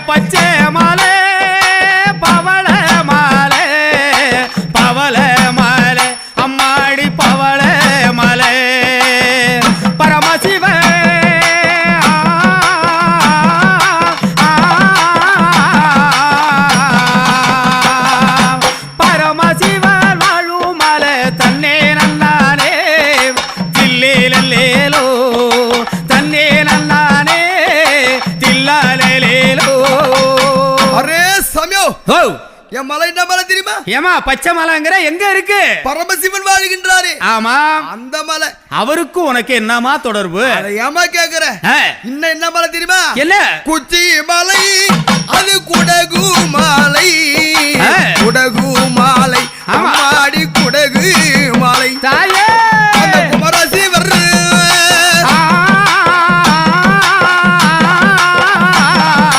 பச்சை மாலை பவள மாலை பவள மாலை அம்மாடி பவள மாலை பரமசிவ பரமசிவ வாழும் மாலை தன்னே நன்னானே தில்லேலோ தன்னே நன்னானே தில்லாலேலோ. அரே சமயோ என் மலை என்ன மலை தெரியுமா? ஏமா பச்சை மலைங்கிற எங்க இருக்கு? பரமசிவன் வாழ்கின்றாரே. ஆமா அந்த மலை. அவருக்கும் உனக்கு என்னமா தொடர்பு? அதை ஏமா கேக்குற? இன்னும் என்ன மலை தெரியுமா? என்ன? குச்சி மலை